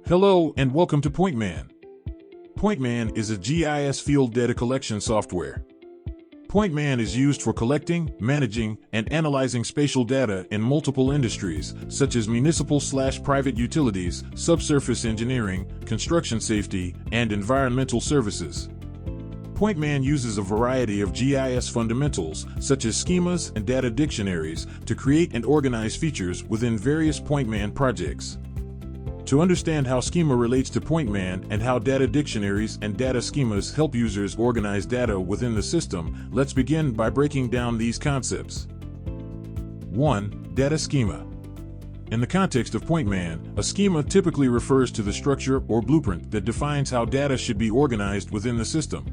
Hello and welcome to PointMan. PointMan is a GIS field data collection software. PointMan is used for collecting, managing, and analyzing spatial data in multiple industries, such as municipal/private utilities, subsurface engineering, construction safety, and environmental services. PointMan uses a variety of GIS fundamentals, such as schemas and data dictionaries, to create and organize features within various PointMan projects. To understand how schema relates to PointMan and how data dictionaries and data schemas help users organize data within the system, let's begin by breaking down these concepts. 1. Data schema. In the context of PointMan, a schema typically refers to the structure or blueprint that defines how data should be organized within the system.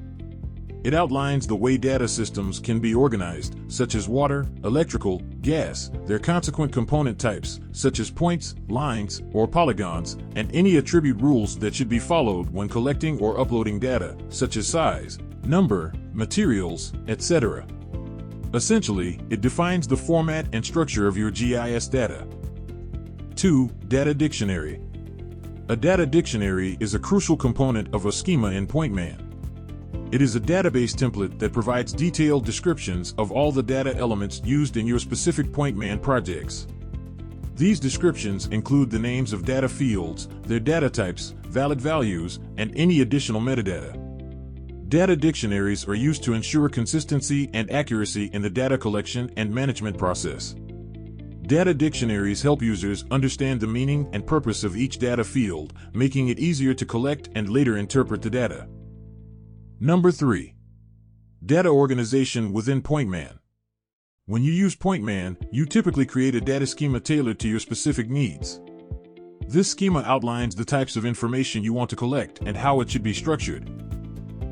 It outlines the way data systems can be organized, such as water, electrical, gas, their consequent component types, such as points, lines, or polygons, and any attribute rules that should be followed when collecting or uploading data, such as size, number, materials, etc. Essentially, it defines the format and structure of your GIS data. 2. Data dictionary. A data dictionary is a crucial component of a schema in PointMan. It is a database template that provides detailed descriptions of all the data elements used in your specific PointMan projects. These descriptions include the names of data fields, their data types, valid values, and any additional metadata. Data dictionaries are used to ensure consistency and accuracy in the data collection and management process. Data dictionaries help users understand the meaning and purpose of each data field, making it easier to collect and later interpret the data. Number 3. Data organization within PointMan. When you use PointMan, you typically create a data schema tailored to your specific needs. This schema outlines the types of information you want to collect and how it should be structured.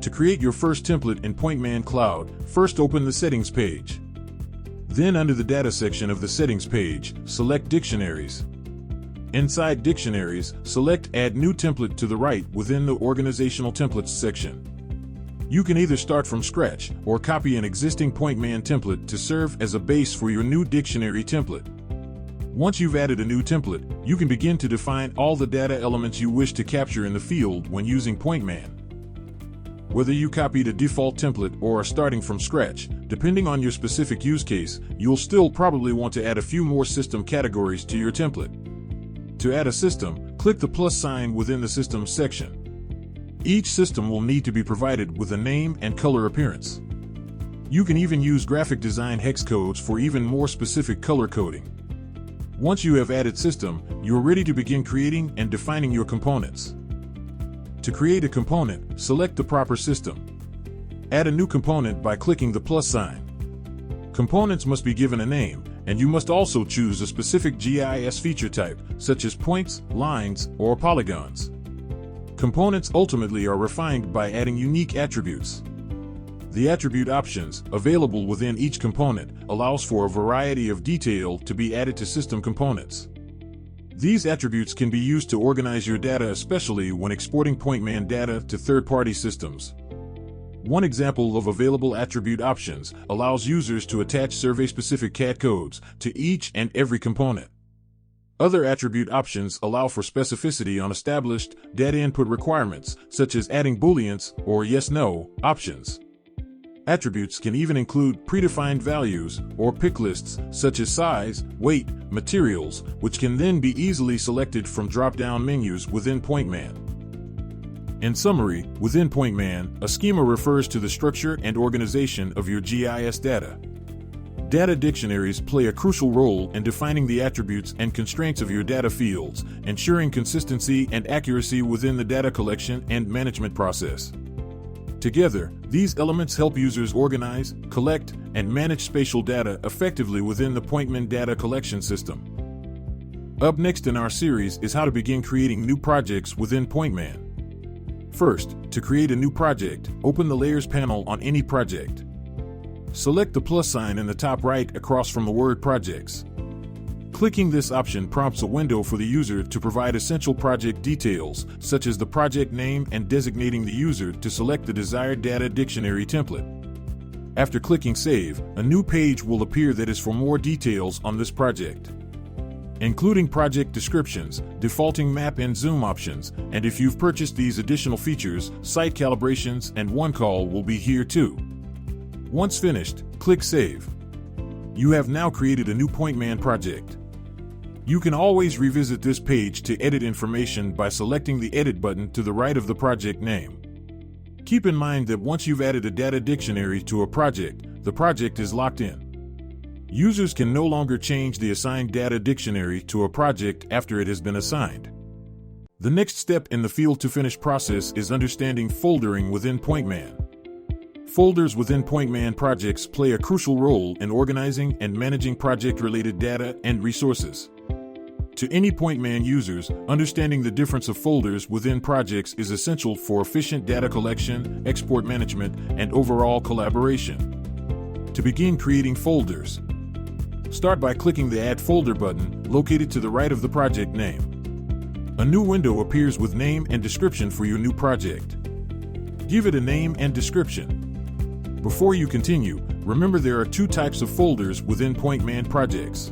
To create your first template in PointMan Cloud, first open the Settings page. Then under the Data section of the Settings page, select Dictionaries. Inside Dictionaries, select Add New Template to the right within the Organizational Templates section. You can either start from scratch or copy an existing PointMan template to serve as a base for your new dictionary template. Once you've added a new template, you can begin to define all the data elements you wish to capture in the field when using PointMan. Whether you copied a default template or are starting from scratch, depending on your specific use case, you'll still probably want to add a few more system categories to your template. To add a system, click the plus sign within the Systems section. Each system will need to be provided with a name and color appearance. You can even use graphic design hex codes for even more specific color coding. Once you have added system, you're ready to begin creating and defining your components. To create a component, select the proper system. Add a new component by clicking the plus sign. Components must be given a name, and you must also choose a specific GIS feature type, such as points, lines, or polygons. Components ultimately are refined by adding unique attributes. The attribute options, available within each component, allows for a variety of detail to be added to system components. These attributes can be used to organize your data, especially when exporting PointMan data to third-party systems. One example of available attribute options allows users to attach survey-specific CAD codes to each and every component. Other attribute options allow for specificity on established data input requirements, such as adding booleans or yes/no options. Attributes can even include predefined values or pick lists, such as size, weight, materials, which can then be easily selected from drop-down menus within PointMan. In summary, within PointMan, a schema refers to the structure and organization of your GIS data. Data dictionaries play a crucial role in defining the attributes and constraints of your data fields, ensuring consistency and accuracy within the data collection and management process. Together, these elements help users organize, collect, and manage spatial data effectively within the PointMan data collection system. Up next in our series is how to begin creating new projects within PointMan. First, to create a new project, open the Layers panel on any project. Select the plus sign in the top right across from the word Projects. Clicking this option prompts a window for the user to provide essential project details, such as the project name and designating the user to select the desired data dictionary template. After clicking Save, a new page will appear that is for more details on this project. including project descriptions, defaulting map and zoom options, and if you've purchased these additional features, site calibrations and one-call will be here too. Once finished, click Save. You have now created a new PointMan project. You can always revisit this page to edit information by selecting the Edit button to the right of the project name. Keep in mind that once you've added a data dictionary to a project, the project is locked in. Users can no longer change the assigned data dictionary to a project after it has been assigned. The next step in the field to finish process is understanding foldering within PointMan. Folders within PointMan projects play a crucial role in organizing and managing project-related data and resources. To any PointMan users, understanding the difference of folders within projects is essential for efficient data collection, export management, and overall collaboration. To begin creating folders, start by clicking the Add Folder button located to the right of the project name. A new window appears with name and description for your new project. Give it a name and description. Before you continue, remember there are two types of folders within PointMan projects.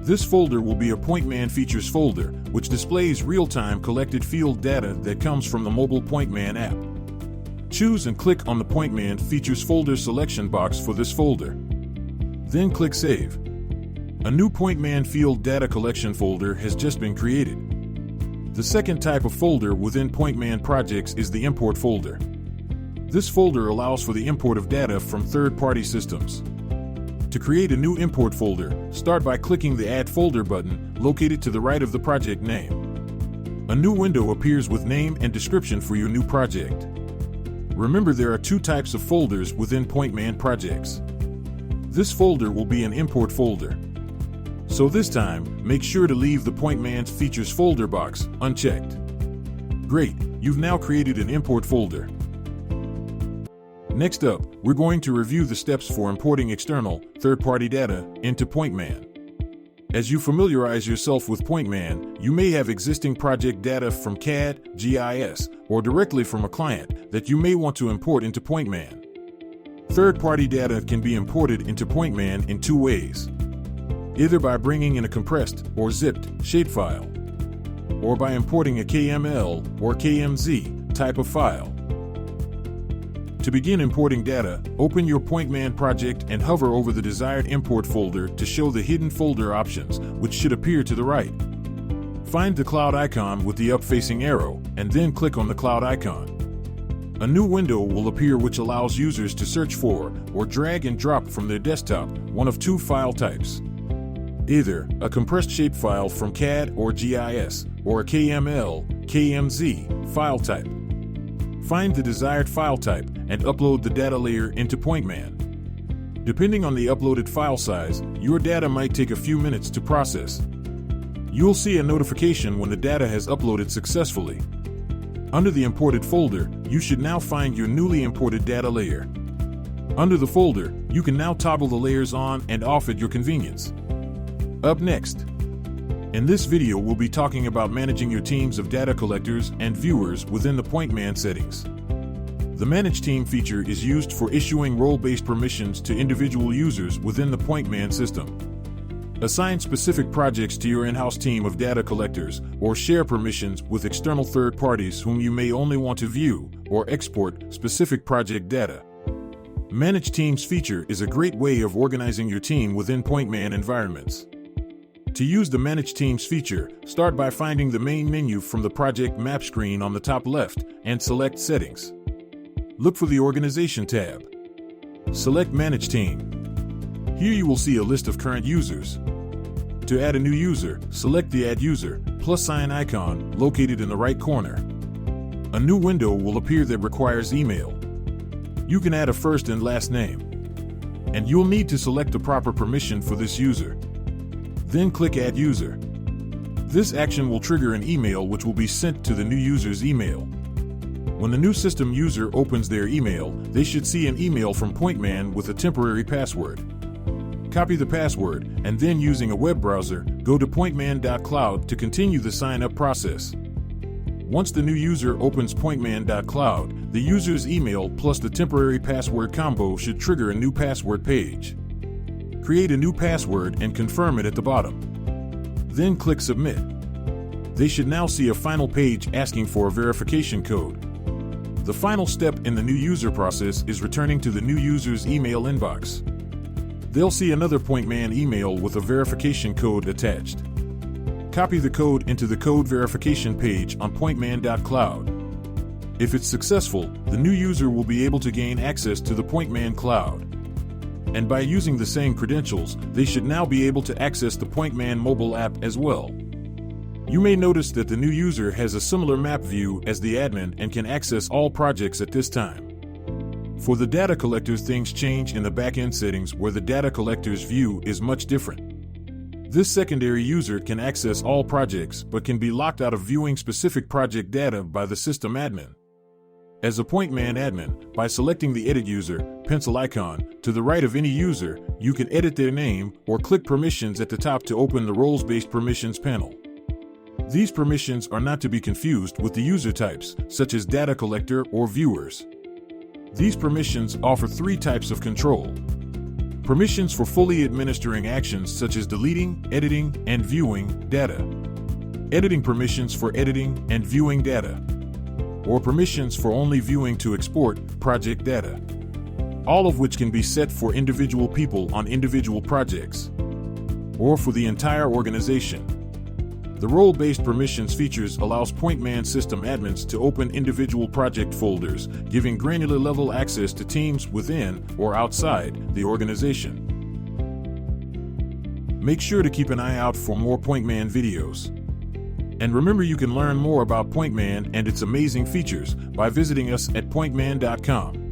This folder will be a PointMan Features folder, which displays real-time collected field data that comes from the mobile PointMan app. Choose and click on the PointMan Features folder selection box for this folder. Then click Save. A new PointMan Field Data Collection folder has just been created. The second type of folder within PointMan projects is the Import folder. This folder allows for the import of data from third-party systems. To create a new import folder, start by clicking the Add Folder button located to the right of the project name. A new window appears with name and description for your new project. Remember there are two types of folders within PointMan projects. This folder will be an import folder. So this time, make sure to leave the PointMan Features folder box unchecked. Great, you've now created an import folder. Next up, we're going to review the steps for importing external, third-party data into PointMan. As you familiarize yourself with PointMan, you may have existing project data from CAD, GIS, or directly from a client that you may want to import into PointMan. Third-party data can be imported into PointMan in two ways. Either by bringing in a compressed or zipped shapefile, or by importing a KML or KMZ type of file. To begin importing data, open your PointMan project and hover over the desired import folder to show the hidden folder options, which should appear to the right. Find the cloud icon with the up-facing arrow, and then click on the cloud icon. A new window will appear which allows users to search for, or drag and drop from their desktop, one of two file types. Either a compressed shapefile from CAD or GIS, or a KML, KMZ file type. Find the desired file type and upload the data layer into PointMan. Depending on the uploaded file size, your data might take a few minutes to process. You'll see a notification when the data has uploaded successfully. Under the imported folder, you should now find your newly imported data layer. Under the folder, you can now toggle the layers on and off at your convenience. Up next, in this video we'll be talking about managing your teams of data collectors and viewers within the PointMan settings. The Manage Team feature is used for issuing role-based permissions to individual users within the PointMan system. Assign specific projects to your in-house team of data collectors, or share permissions with external third parties whom you may only want to view or export specific project data. Manage Teams feature is a great way of organizing your team within PointMan environments. To use the Manage Teams feature, start by finding the main menu from the project map screen on the top left and select Settings. Look for the Organization tab. Select Manage Team. Here you will see a list of current users. To add a new user, select the Add User +sign icon located in the right corner. A new window will appear that requires email. You can add a first and last name. And you'll need to select the proper permission for this user. Then click Add User. This action will trigger an email which will be sent to the new user's email. When the new system user opens their email, they should see an email from PointMan with a temporary password. Copy the password, and then using a web browser, go to pointman.cloud to continue the sign-up process. Once the new user opens pointman.cloud, the user's email plus the temporary password combo should trigger a new password page. Create a new password and confirm it at the bottom. Then click Submit. They should now see a final page asking for a verification code. The final step in the new user process is returning to the new user's email inbox. They'll see another PointMan email with a verification code attached. Copy the code into the code verification page on PointMan.cloud. If it's successful, the new user will be able to gain access to the PointMan cloud. And by using the same credentials, they should now be able to access the PointMan mobile app as well. You may notice that the new user has a similar map view as the admin and can access all projects at this time. For the data collectors, things change in the backend settings where the data collector's view is much different. This secondary user can access all projects but can be locked out of viewing specific project data by the system admin. As a PointMan admin, by selecting the Edit User pencil icon to the right of any user, you can edit their name or click Permissions at the top to open the Roles-Based Permissions panel. These permissions are not to be confused with the user types, such as data collector or viewers. These permissions offer three types of control. Permissions for fully administering actions such as deleting, editing, and viewing data. Editing permissions for editing and viewing data. Or permissions for only viewing to export project data. All of which can be set for individual people on individual projects, or for the entire organization. The role-based permissions features allows PointMan system admins to open individual project folders, giving granular level access to teams within or outside the organization. Make sure to keep an eye out for more PointMan videos. And remember, you can learn more about PointMan and its amazing features by visiting us at PointMan.com.